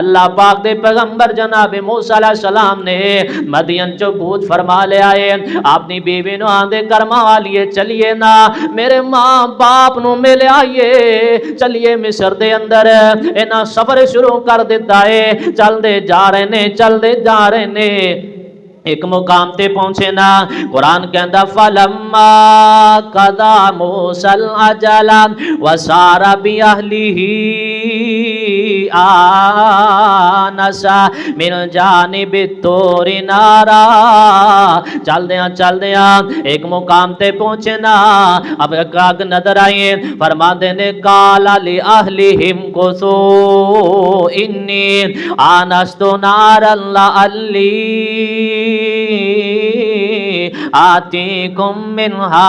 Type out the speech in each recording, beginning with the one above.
اللہ پاک دے پیغمبر جناب موسیٰ علیہ السلام نے مدین چو کوچ فرما لے آئے اپنی بیوی نو آندے کرما والیے چلیے نا میرے ماں باپ نو ملے آئیے چلیے مصر دے اندر اینا سفر شروع کر دیتا ہے چل دے جا رہے نے ایک مقام تے پہنچے نا قرآن کہندا فلما قضا موسیٰ الأجل وسار بأہلہ آنس من جانب الطور نارا چل دیاں ایک مقام تے پہنچے نا اب آگ نظر آئیے فرما دینے قالا لأہلہم کثو انی آنست نارا لعلی آتیکم منہا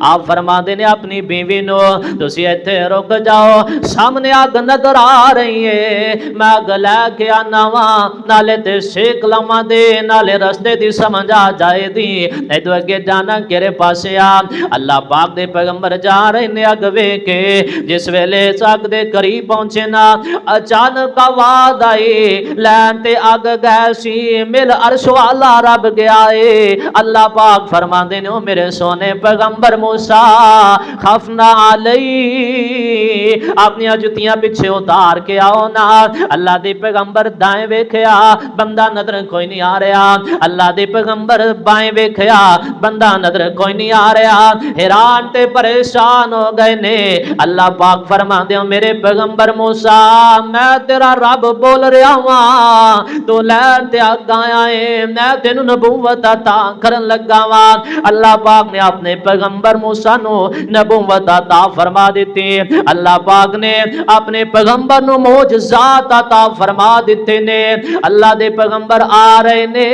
آپ فرما دینے اپنی بیوی نو تسی ایتھے رک جاؤ سامنے آگ نظر آ رہی ہے میں آگ لے کے آنا وہاں نالے تے سیک لما دے نالے رستے دی سمجھ آ جائے دی ایدو اگے جانا کیرے پاسے آ اللہ پاک دے پیغمبر جا رہے نے اگ وے کے جس ویلے ساک دے قریب پہنچے نا اچانک آواز آئی لین تے اگ گئے سی مل عرش والا رب گیا ہے اللہ پاک فرما دینے ہو میرے سونے پیغمبر موسیٰ خفنا علی اپنی جتیاں پچھے اتار کے آؤ نا اللہ دے پیغمبر دائیں ویکھیا بندہ نظر کوئی نہیں آ رہا اللہ دے پیغمبر بائیں ویکھیا بندہ نظر کوئی نہیں آ رہا حیران تے پریشان ہو گئے نے اللہ پاک فرما دیو میرے پیغمبر موسیٰ میں تیرا رب بول رہا ہوں تو لین تے آگا آئے میں تینو نبوت عطا کرن لگا ہوں اللہ پاک نے اپنے پیغمبر موسیٰ نو نبوت عطا فرما دیتی اللہ پاک نے اپنے پیغمبر نو معجزات عطا فرما دیتے نے اللہ دے پیغمبر آ رہے نے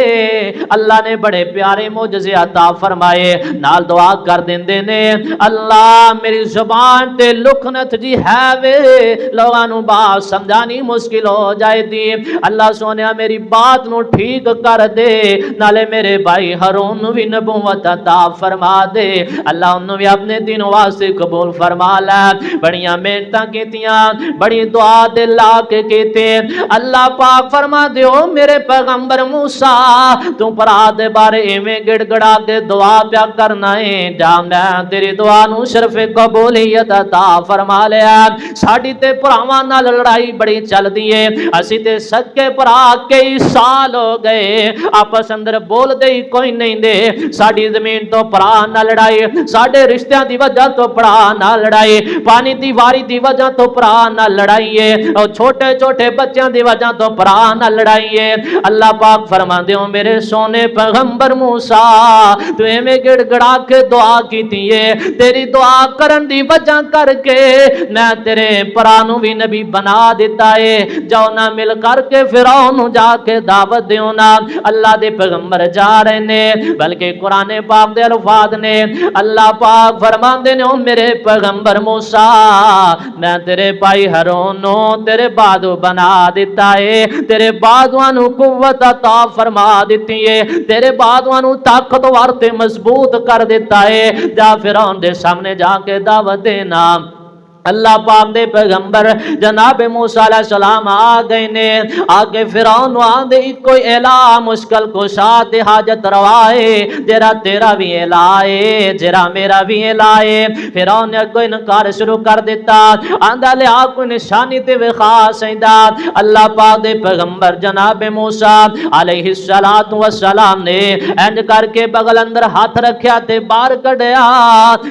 اللہ نے بڑے پیارے معجزے عطا فرمائے نال دعا کر دیندے نے اللہ میری زبان تے لکھنت جی ہے وے لوگاں نو بات سمجھانی مشکل ہو جائے دی اللہ سونیا میری بات نو ٹھیک کر دے نالے میرے بھائی ہارون نو بھی نبوت عطا فرما دے اللہ انہوں بھی اپنے دین واسطے قبول فرما لے بڑیاں محنتاں کیتیاں بڑی دعا دل لا کے کیتے اللہ پاک فرما دیو میرے پیغمبر موسیٰ تو پرا دے بارے ایویں گڑ گڑا کے دعا پیا کرنا ہے جا میں تیری دعا نو شرف قبولیت عطا فرما لیا ساڑی تے پراواں نال لڑائی بڑی چل دیئے اسی تے سکے پرا کئی سال ہو گئے آپس اندر بول دے کوئی نہیں دے ساڑی زمین تو پرا نہ لڑائی ساڑے رشتیاں دی وجہ تو پرا نہ لڑائی پانی دی واری دی وجہ تو پرا نہ لڑائیے اور چھوٹے چھوٹے بچیاں دی وجہ تو پرا نہ لڑائیے اللہ پاک فرما دیو میرے سونے پیغمبر موسیٰ تو میں گڑ گڑا کے دعا کی تیئے تیری دعا کرن دی وجہ کر کے میں تیرے پرانو بھی نبی بنا دیتا ہے جاؤ نہ مل کر کے فرعون جا کے دعوت دیو نا اللہ دے پیغمبر جا رہے نے بلکہ قرآن پاک دے الفاظ نے اللہ پاک فرمان دینے ہوں میرے پیغمبر موسیٰ میں تیرے بھائی ہارونو تیرے بادو بنا دیتا ہے تیرے بادوانو قوت عطا فرما دیتی ہے تیرے بادوانو طاقتور تے مضبوط کر دیتا ہے جا فرعون دے سامنے جا کے دعوت دینا اللہ پاک دے پیغمبر جناب موسیٰ علیہ السلام آ گئے نے آگے فرعون آندے کوئی الہ مشکل کشا تے حاجت روائے جرا تیرا بھی الہ ہے جرا میرا بھی الہ ہے فرعون نے کوئی انکار شروع کر دیتا آندہ لے آپ کوئی نشانی تے خاص ایندہ اللہ پاک دے پیغمبر جناب موسیٰ علیہ السلام نے اینج کر کے بغل اندر ہاتھ رکھیا تے بار کڑیا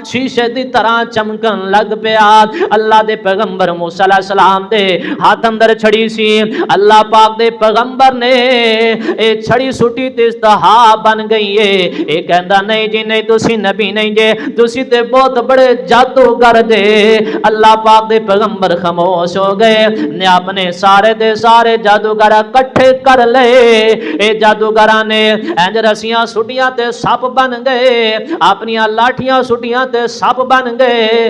شیشے دی طرح چمکن لگ پیا اللہ دے پیغمبر موسیٰ علیہ السلام دے ہاتھ اندر چھڑی سی اللہ پاک دے پیغمبر نے اے چھڑی سٹی تے استہا بن گئی ہے اے کہندہ نہیں جی نہیں تسی نبی نہیں جے تسی تے بہت بڑے جادوگر دے اللہ پاک دے پیغمبر خاموش ہو گئے نے اپنے سارے دے سارے جادوگر کٹھے کر لے اے جادوگراں نے انج رسیاں سٹیاں تے سپ بن گئے اپنی لاٹھیاں سٹیاں تے سپ بن گئے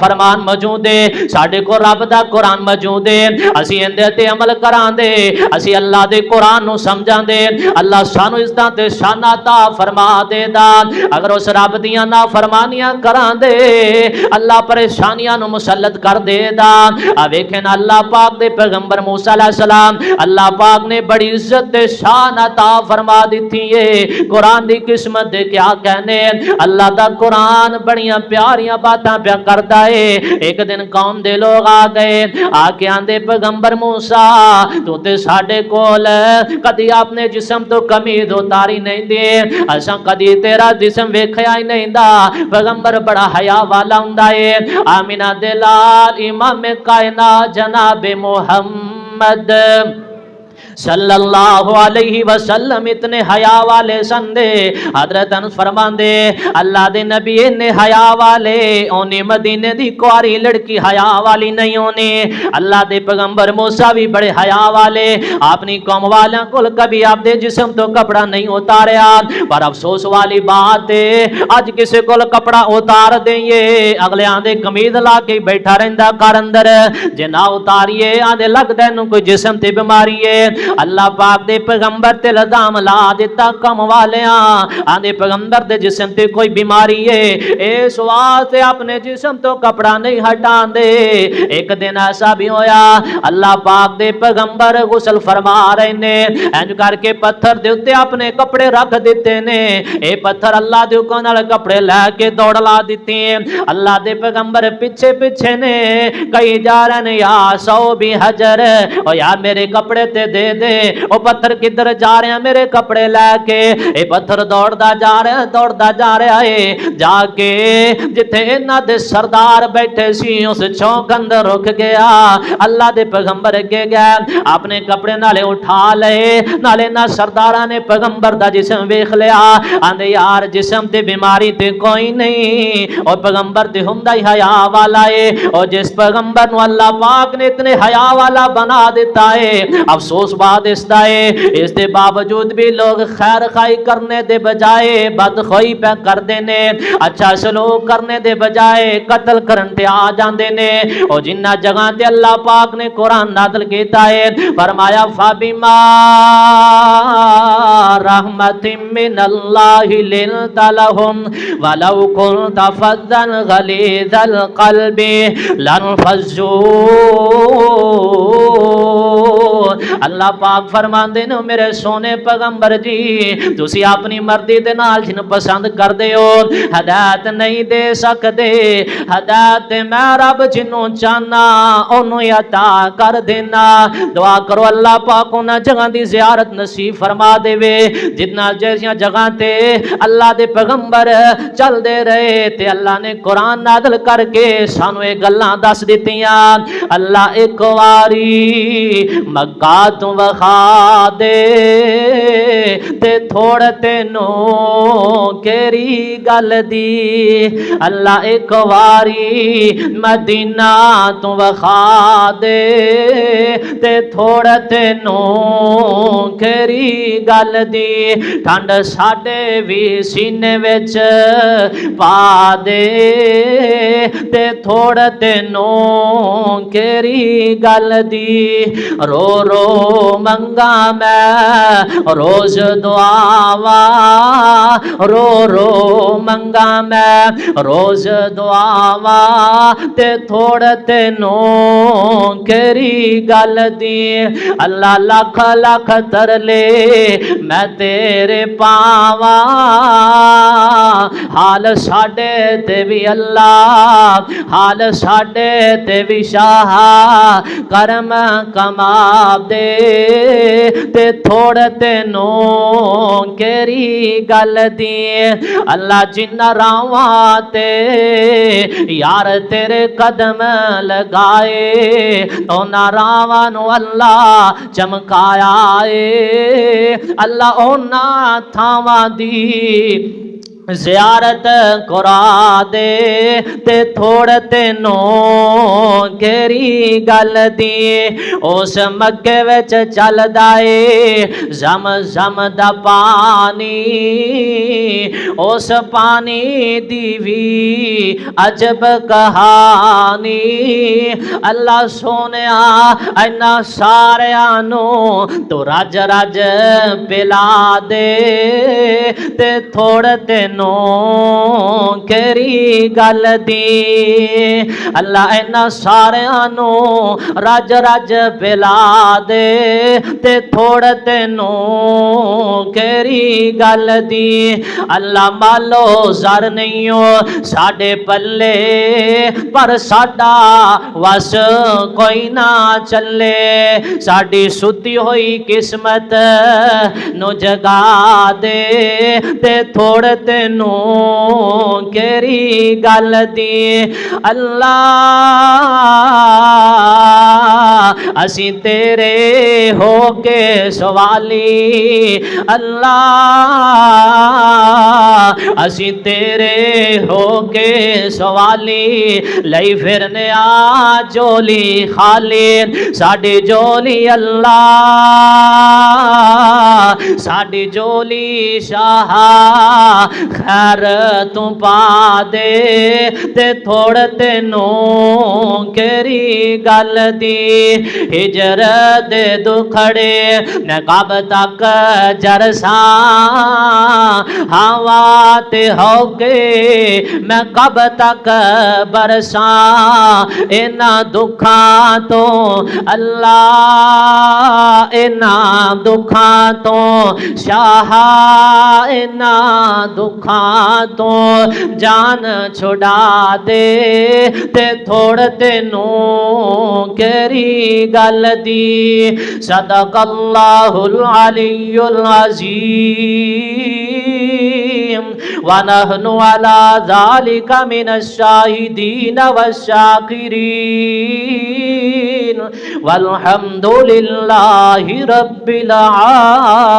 فرمان موجود ہے ساڈے کو رب دا قرآن موجود ہے اسی اندے تے عمل کران دے اسی اللہ دے قرآن نو سمجھان دے اللہ سانو عزتاں تے شاناں عطا فرما دے دا اگر اس رب دیاں نافرمانیاں کران دے اللہ پریشانیاں نو مسلط کر دے دا ویکھن اللہ پاک دے پیغمبر موسیٰ علیہ السلام اللہ پاک نے بڑی عزت دے شان عطا فرما دیتی ہے قرآن دی قسمت دے کیا کہنے اللہ دا قرآن بڑیاں پیاریاں باتاں پیا کرتا ہے ایک دن قوم دے لوگ آ گئے آ کے آندے پیغمبر موسیٰ تو تے ساڈے کول کدی اپنے جسم تو قمید اتاری نہیں دے اساں کدی تیرا جسم ویکھیا ہی نہیں دا پیغمبر بڑا حیا والا ہوندا ہے آمینہ دے لال امام کائنات جناب محمد صلی اللہ علیہ وسلم اتنے حیا والے سندے حضرت انس فرماندے اللہ دے نبی نے حیا والے اونے مدینے دی کواری لڑکی حیا والی نہیں ہونے اللہ دے پیغمبر موسیٰ بھی بڑے حیا والے اپنی قوم والیاں کول کبھی آپ دے جسم تو کپڑا نہیں اتاریا پر افسوس والی بات ہے اج کسے کول کپڑا اتار دئیے اگلے آندے قمید لا کے بیٹھا رہندا گھر اندر جے نہ اتاریے آندے لگدا نو کوئی جسم تے بیماری ہے اللہ پاک دے پیغمبر تے الزام لا دیتا کم والیاں آندے پیغمبر دے جسم تے کوئی بیماری ہے اس واسطے اپنے جسم تو کپڑا نہیں ہٹان دے ایک دن ایسا بھی ہویا اللہ پاک دے پیغمبر غسل فرما رہے نے انج کر کے پتھر دے اوتے اپنے کپڑے رکھ دیتے نے اے پتھر اللہ دے حکم نال کپڑے لے کے دوڑ لا دیتے ہیں اللہ دے پیغمبر پیچھے پیچھے نے کئی جا رہے نے یا سو بھی حجر او یار میرے کپڑے تے دے دے او پتھر کدھر جا رہے ہیں میرے کپڑے لے کے اے پتھر دوڑدا جا رہا ہے جا کے جتھے انہاں دے سردار بیٹھے سی اس چوک اندر رک گیا اللہ دے پیغمبر کے گیا اپنے کپڑے نالے اٹھا لے نالے نہ سرداراں نے پیغمبر دا جسم ویکھ لیا آندے یار جسم تے بیماری تے کوئی نہیں اور پیغمبر تے ہوندا ہی حیا والا ہے اور جس پیغمبر نو اللہ پاک نے اتنے حیا والا بنا دیتا ہے افسوس بات اس دا ہے اس دے باوجود بھی لوگ خیر خائی کرنے دے بجائے بدخوائی پہ کر دینے اچھا سلوک کرنے دے بجائے قتل کرن تے آ جاندے نے اور جنہ جگہ تے اللہ پاک نے قرآن نازل کیتا ہے فرمایا فَبِمَا رَحْمَةٍ مِّنَ اللَّهِ لِنْتَ لَهُمْ وَلَوْ كُنْتَ فَظًّا غَلِيظَ الْقَلْبِ لَانفَضُّوا اللہ پاک فرماندے نے میرے سونے پیغمبر جی تسی اپنی مرضی دے نال جن پسند کر دے ہو ہدایت نہیں دے سکدے ہدایت میں رب جنوں چاہنا اونوں عطا کر دینا دعا کرو اللہ پاک انہاں جگہ دی زیارت نصیب فرما دے وے جتنا جیسیاں جگہ تے اللہ دے پیغمبر چل دے رہے تے اللہ نے قرآن نازل کر کے سانو اے گلاں دس دتیاں اللہ ایک واری مکہ تو وخا دے تے تھوڑ تینوں کیری گل دی اللہ ایک واری مدینہ تو وخا دے تے تھوڑ تینوں کیری گل دی ٹھنڈ ساڈے وی سینے وچ پا دے تے تھوڑ تینوں کیری گل دی رو رو منگا میں روز دعاوا رو رو منگا میں روز دعاوا تے تھوڑ تینوں کیری گل دی اللہ لکھ لکھ ترلے میں تیرے پاوا حال ساڈے تے بھی اللہ حال ساڈے تے بھی شاہ کرم کما دے تے تھوڑ تینوں کیری گل دی اللہ جنہ راواں تے یار تیرے قدم لگائے اونا راواں نو اللہ چمکایا اے اللہ اونا تھاواں دی زیارت کرا دے تے تھوڑ تینوں کیری گل دی اس مکے وچ چل دائے زم زم دا پانی اس پانی دی وی عجب کہانی اللہ سونیا اینا ساریاں نو تو رج رج پلا دے تے تھوڑ تینوں کیری گل دی اللہ اینا ساریاں نو رج رج پلا دے تے تھوڑ تینوں کیری گل دی اللہ مالو زر نہیں ہو ساڑے پلے پر ساڑا وس کوئی نہ چلے ساڑی ستی ہوئی قسمت نو جگا دے تے تھوڑ تینوں کیری گل دی اللہ اسی تیرے ہو کے سوالی اللہ اسی تیرے ہو کے سوالی لئی پھرنے آ جولی خالی ساڑی جولی اللہ ساڑی جولی شاہ خیر تو پا دے تے تھوڑ تینوں کیری گل دی ہجر دے دکھڑے میں کب تک جرساں ہوا تے ہو کے میں کب تک برساں اینا دکھاں تو اللہ اینا دکھاں تو شاہ اینا دکھاں تو جان چھڑا دے تے تھوڑ تینوں کیری گل دی صدق اللہ العلی العظیم ونحن على ذلك من الشاهدين والشاكرين والحمد لله رب العالمين.